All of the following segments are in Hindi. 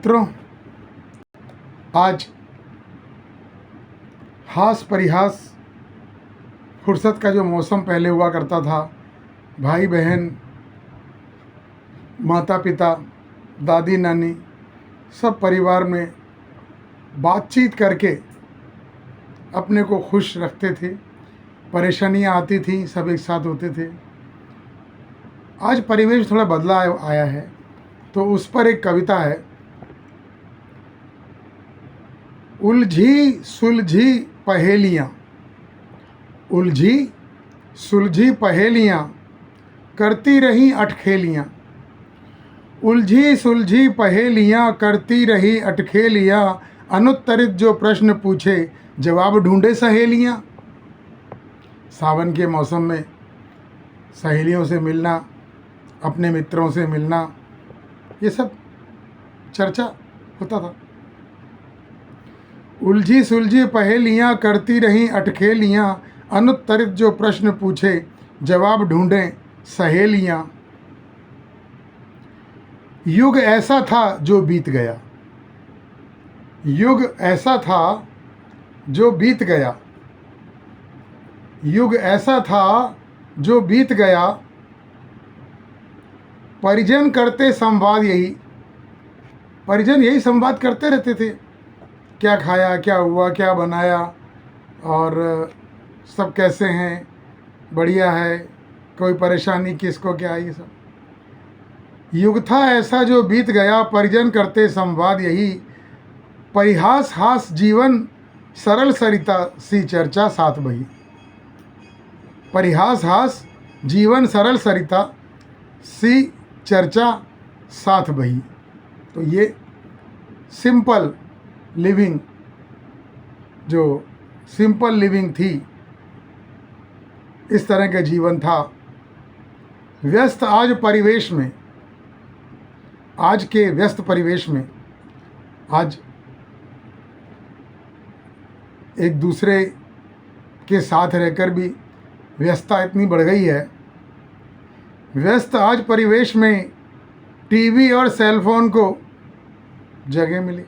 मित्रों, आज हास परिहास फुर्सत का जो मौसम पहले हुआ करता था, भाई बहन, माता पिता, दादी नानी सब परिवार में बातचीत करके अपने को खुश रखते थे। परेशानियां आती थी, सब एक साथ होते थे। आज परिवेश थोड़ा बदला आया है, तो उस पर एक कविता है। उलझी सुलझी पहेलियाँ, उलझी सुलझी पहेलियाँ करती रही अटखेलियाँ, उलझी सुलझी पहेलियाँ करती रही अटखेलियाँ, अनुत्तरित जो प्रश्न पूछे जवाब ढूंढे सहेलियाँ। सावन के मौसम में सहेलियों से मिलना, अपने मित्रों से मिलना, ये सब चर्चा होता था। उलझी सुलझी पहेलियाँ करती रहीं अटखेलियाँ, अनुत्तरित जो प्रश्न पूछे जवाब ढूंढें सहेलियाँ। युग ऐसा था जो बीत गया, युग ऐसा था जो बीत गया, युग ऐसा था जो बीत गया, परिजन करते संवाद यही, परिजन यही संवाद करते रहते थे। क्या खाया, क्या हुआ, क्या बनाया, और सब कैसे हैं, बढ़िया है, कोई परेशानी किसको क्या, ये सब। युग था ऐसा जो बीत गया, परिजन करते संवाद यही, परिहास हास जीवन सरल सरिता सी चर्चा साथ बही, परिहास हास जीवन सरल सरिता सी चर्चा साथ बही। तो ये सिंपल लिविंग, जो सिंपल लिविंग थी, इस तरह का जीवन था। व्यस्त आज परिवेश में, आज के व्यस्त परिवेश में, आज एक दूसरे के साथ रहकर भी व्यस्तता इतनी बढ़ गई है। व्यस्त आज परिवेश में टीवी और सेलफोन को जगह मिली,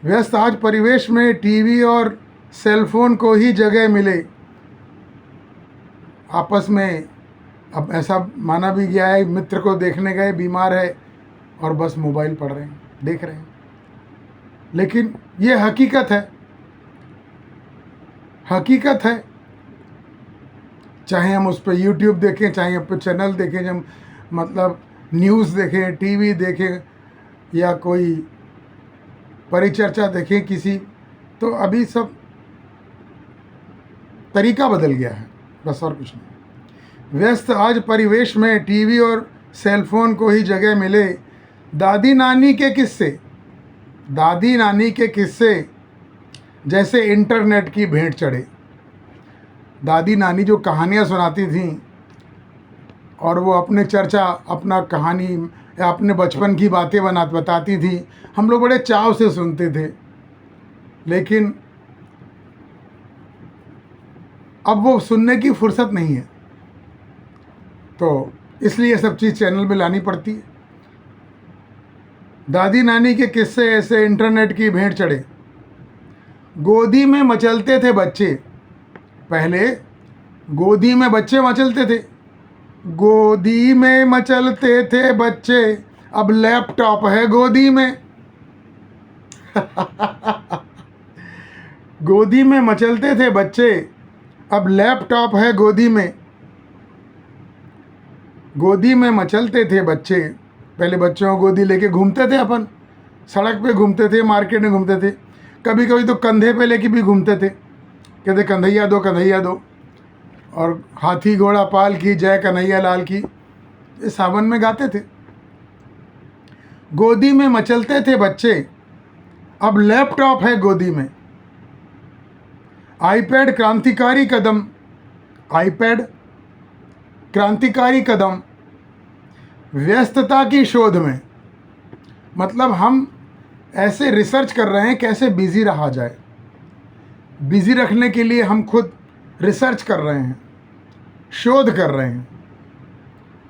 व्यस्त आज परिवेश में टीवी और सेलफोन को ही जगह मिले। आपस में अब ऐसा माना भी गया है, मित्र को देखने गए, बीमार है और बस मोबाइल पढ़ रहे हैं, देख रहे हैं। लेकिन ये हकीकत है, हकीकत है। चाहे हम उस पर यूट्यूब देखें, चाहे उस पर चैनल देखें, जब मतलब न्यूज़ देखें, टीवी देखें, या कोई परिचर्चा देखें किसी, तो अभी सब तरीका बदल गया है, बस और कुछ नहीं। व्यस्त आज परिवेश में टीवी और सेलफोन को ही जगह मिले। दादी नानी के किस्से, दादी नानी के किस्से जैसे इंटरनेट की भेंट चढ़े। दादी नानी जो कहानियाँ सुनाती थीं, और वो अपने चर्चा, अपना कहानी या अपने बचपन की बातें बताती थी, हम लोग बड़े चाव से सुनते थे। लेकिन अब वो सुनने की फुर्सत नहीं है, तो इसलिए सब चीज़ चैनल में लानी पड़ती है। दादी नानी के किस्से ऐसे इंटरनेट की भेंट चढ़े। गोदी में मचलते थे बच्चे, पहले गोदी में बच्चे मचलते थे, गोदी में मचलते थे बच्चे, अब लैपटॉप है गोदी में। गोदी में मचलते थे बच्चे, अब लैपटॉप है गोदी में। गोदी में मचलते थे बच्चे, पहले बच्चों को गोदी लेके घूमते थे, अपन सड़क पे घूमते थे, मार्केट में घूमते थे, कभी कभी तो कंधे पे लेके भी घूमते थे, कहते कन्हैया दो, कन्हैया दो। और हाथी घोड़ा पाल की, जय कन्हैया लाल की, ये सावन में गाते थे। गोदी में मचलते थे बच्चे, अब लैपटॉप है गोदी में। आईपैड क्रांतिकारी कदम, आईपैड क्रांतिकारी कदम, व्यस्तता की शोध में। मतलब हम ऐसे रिसर्च कर रहे हैं कैसे बिजी रहा जाए, बिजी रखने के लिए हम खुद रिसर्च कर रहे हैं, शोध कर रहे हैं।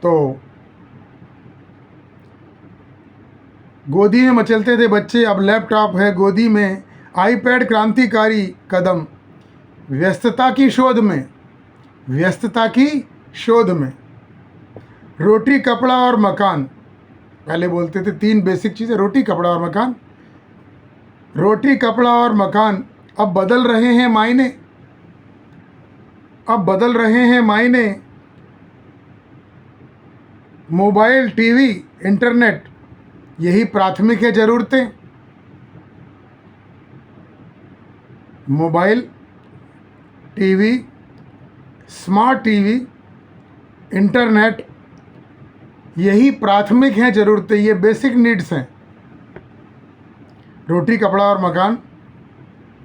तो गोदी में मचलते थे बच्चे, अब लैपटॉप है गोदी में। आईपैड क्रांतिकारी कदम, व्यस्तता की शोध में, व्यस्तता की शोध में। रोटी कपड़ा और मकान, पहले बोलते थे 3 बेसिक चीज़ें, रोटी कपड़ा और मकान। रोटी कपड़ा और मकान अब बदल रहे हैं मायने, अब बदल रहे हैं मायने। मोबाइल, टीवी, इंटरनेट, यही प्राथमिक है ज़रूरतें। Mobile, TV, smart TV, internet, यही प्राथमिक हैं ज़रूरतें, ये बेसिक नीड्स हैं। रोटी कपड़ा और मकान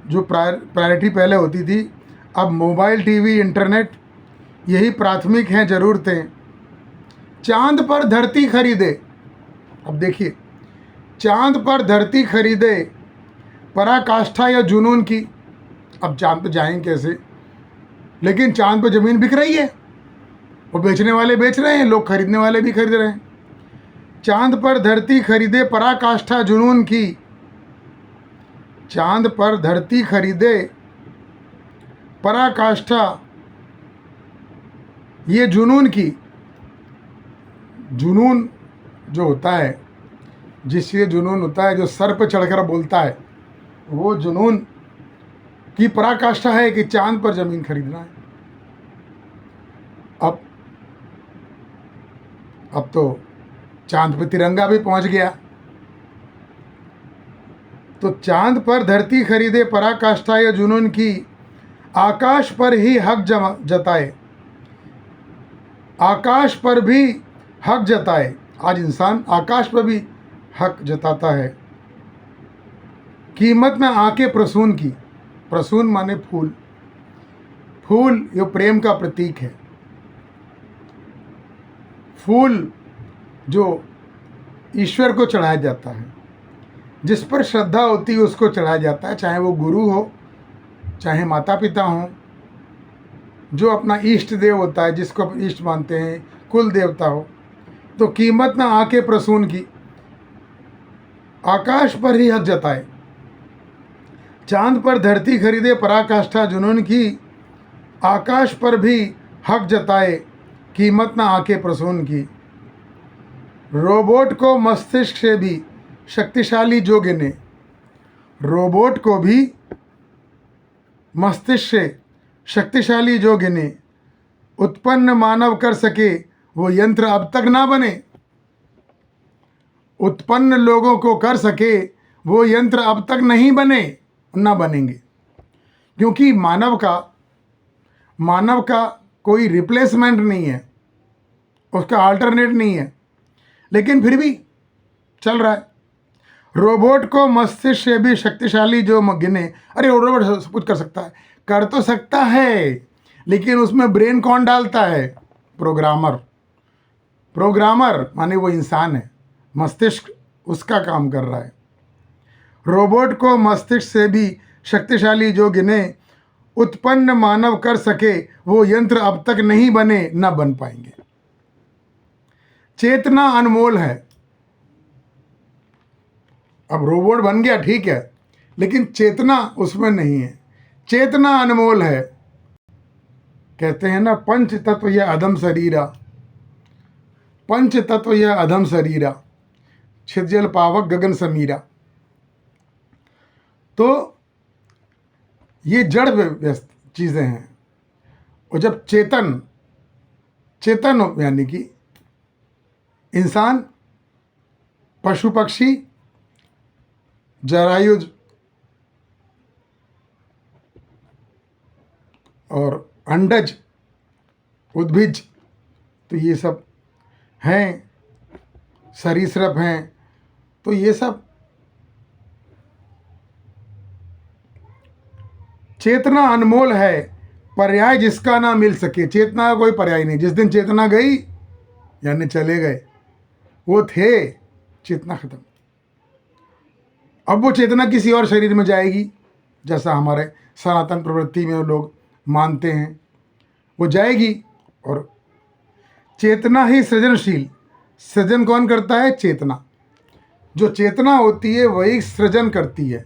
जो प्रायोरिटी पहले होती थी, अब मोबाइल, टीवी, इंटरनेट, यही प्राथमिक हैं ज़रूरतें। चांद पर धरती खरीदे, अब देखिए, चांद पर धरती खरीदे, पराकाष्ठा या जुनून की। अब चांद पर जाएंगे कैसे, लेकिन चांद पर ज़मीन बिक रही है, वो बेचने वाले बेच रहे हैं, लोग खरीदने वाले भी खरीद रहे हैं। चांद पर धरती खरीदे, पराकाष्ठा जुनून की। चांद पर धरती खरीदे, पराकाष्ठा ये जुनून की। जुनून जो होता है, जिससे जुनून होता है, जो सर पे चढ़कर बोलता है, वो जुनून की पराकाष्ठा है कि चांद पर ज़मीन खरीदना है। अब तो चांद पे तिरंगा भी पहुंच गया। तो चांद पर धरती खरीदे, पराकाष्ठा या जुनून की। आकाश पर ही हक जताए, आकाश पर भी हक जताए। आज इंसान आकाश पर भी हक जताता है। कीमत में आके प्रसून की, प्रसून माने फूल, फूल ये प्रेम का प्रतीक है। फूल जो ईश्वर को चढ़ाया जाता है, जिस पर श्रद्धा होती है उसको चढ़ाया जाता है, चाहे वो गुरु हो, चाहे माता पिता हों, जो अपना इष्ट देव होता है, जिसको आप इष्ट मानते हैं, कुल देवता हो। तो कीमत में आके प्रसून की, आकाश पर ही हक जताए। चांद पर धरती खरीदे, पराकाष्ठा जुनून की। आकाश पर भी हक जताए, कीमत न आके प्रसून की। रोबोट को मस्तिष्क से भी शक्तिशाली जो गिने, रोबोट को भी मस्तिष्क से शक्तिशाली जो गिने। उत्पन्न मानव कर सके, वो यंत्र अब तक ना बने। उत्पन्न लोगों को कर सके, वो यंत्र अब तक नहीं बने, ना बनेंगे। क्योंकि मानव का कोई रिप्लेसमेंट नहीं है, उसका अल्टरनेट नहीं है, लेकिन फिर भी चल रहा है। रोबोट को मस्तिष्क से भी शक्तिशाली जो गिने। अरे रोबोट सब कुछ कर सकता है, कर तो सकता है, लेकिन उसमें ब्रेन कौन डालता है? प्रोग्रामर। प्रोग्रामर माने वो इंसान है, मस्तिष्क उसका काम कर रहा है। रोबोट को मस्तिष्क से भी शक्तिशाली जो गिने, उत्पन्न मानव कर सके, वो यंत्र अब तक नहीं बने, न बन पाएंगे। चेतना अनमोल है। अब रोबोट बन गया ठीक है, लेकिन चेतना उसमें नहीं है। चेतना अनमोल है। कहते हैं ना, पंच तत्व यह अधम शरीरा, पंच तत्व यह अधम शरीरा, छिजल पावक गगन समीरा। तो ये जड़ व्यस्त चीज़ें हैं। और जब चेतन यानी कि इंसान, पशु पक्षी, जरायुज और अंडज, उद्भिज, तो ये सब हैं, सरीसृप हैं। तो ये सब चेतना अनमोल है, पर्याय जिसका ना मिल सके। चेतना का कोई पर्याय नहीं। जिस दिन चेतना गई यानी चले गए, वो थे, चेतना खत्म। अब वो चेतना किसी और शरीर में जाएगी, जैसा हमारे सनातन प्रवृत्ति में लोग मानते हैं, वो जाएगी। और चेतना ही सृजनशील, सृजन कौन करता है? चेतना। जो चेतना होती है वही सृजन करती है।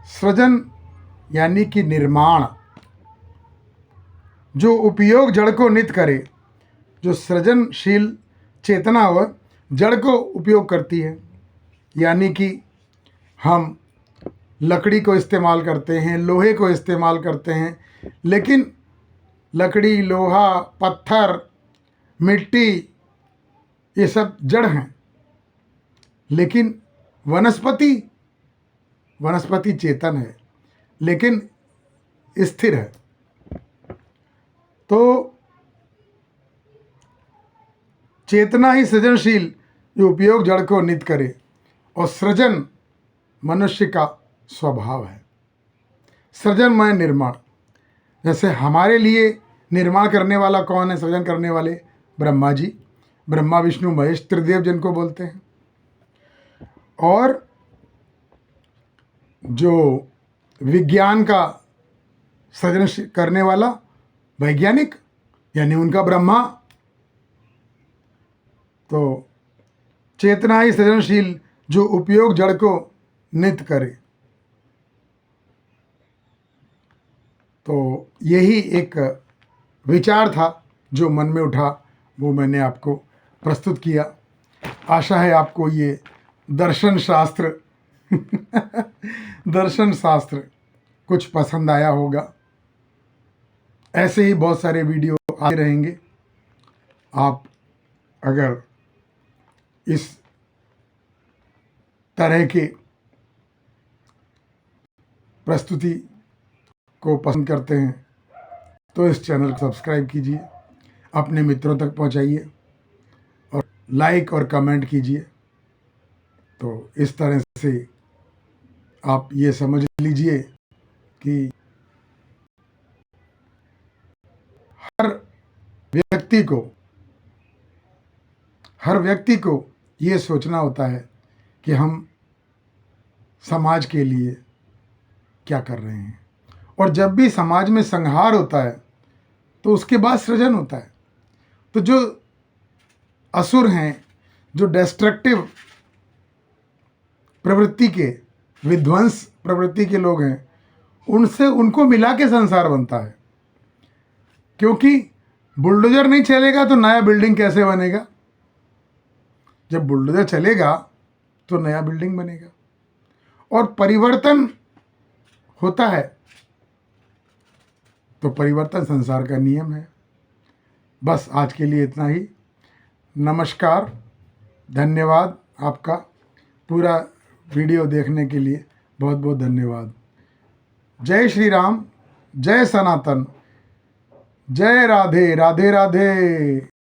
सृजन यानी कि निर्माण। जो उपयोग जड़ को नित करे, जो सृजनशील चेतना हो जड़ को उपयोग करती है। यानी कि हम लकड़ी को इस्तेमाल करते हैं, लोहे को इस्तेमाल करते हैं, लेकिन लकड़ी, लोहा, पत्थर, मिट्टी ये सब जड़ हैं। लेकिन वनस्पति चेतन है, लेकिन स्थिर है। तो चेतना ही सृजनशील जो उपयोग जड़ को नित करे, और सृजन मनुष्य का स्वभाव है। सृजनमय निर्माण। जैसे हमारे लिए निर्माण करने वाला कौन है? सृजन करने वाले ब्रह्मा जी, ब्रह्मा विष्णु महेश, त्रिदेव जिनको बोलते हैं। और जो विज्ञान का सृजन करने वाला वैज्ञानिक, यानी उनका ब्रह्मा। तो चेतना ही सृजनशील जो उपयोग जड़ को नित करे। तो यही एक विचार था जो मन में उठा, वो मैंने आपको प्रस्तुत किया। आशा है आपको ये दर्शन शास्त्र दर्शन शास्त्र कुछ पसंद आया होगा। ऐसे ही बहुत सारे वीडियो आते रहेंगे। आप अगर इस तरह के प्रस्तुति को पसंद करते हैं तो इस चैनल को सब्सक्राइब कीजिए, अपने मित्रों तक पहुंचाइए और लाइक और कमेंट कीजिए। तो इस तरह से आप ये समझ लीजिए कि हर व्यक्ति को ये सोचना होता है कि हम समाज के लिए क्या कर रहे हैं। और जब भी समाज में संहार होता है तो उसके बाद सृजन होता है। तो जो असुर हैं, जो डिस्ट्रक्टिव प्रवृत्ति के, विध्वंस प्रवृत्ति के लोग हैं, उनको मिला के संसार बनता है। क्योंकि बुलडोजर नहीं चलेगा तो नया बिल्डिंग कैसे बनेगा? जब बुलडोजर चलेगा तो नया बिल्डिंग बनेगा। और परिवर्तन होता है तो परिवर्तन संसार का नियम है। बस आज के लिए इतना ही। नमस्कार, धन्यवाद आपका। पूरा वीडियो देखने के लिए बहुत बहुत धन्यवाद। जय श्री राम, जय सनातन, जय राधे राधे राधे।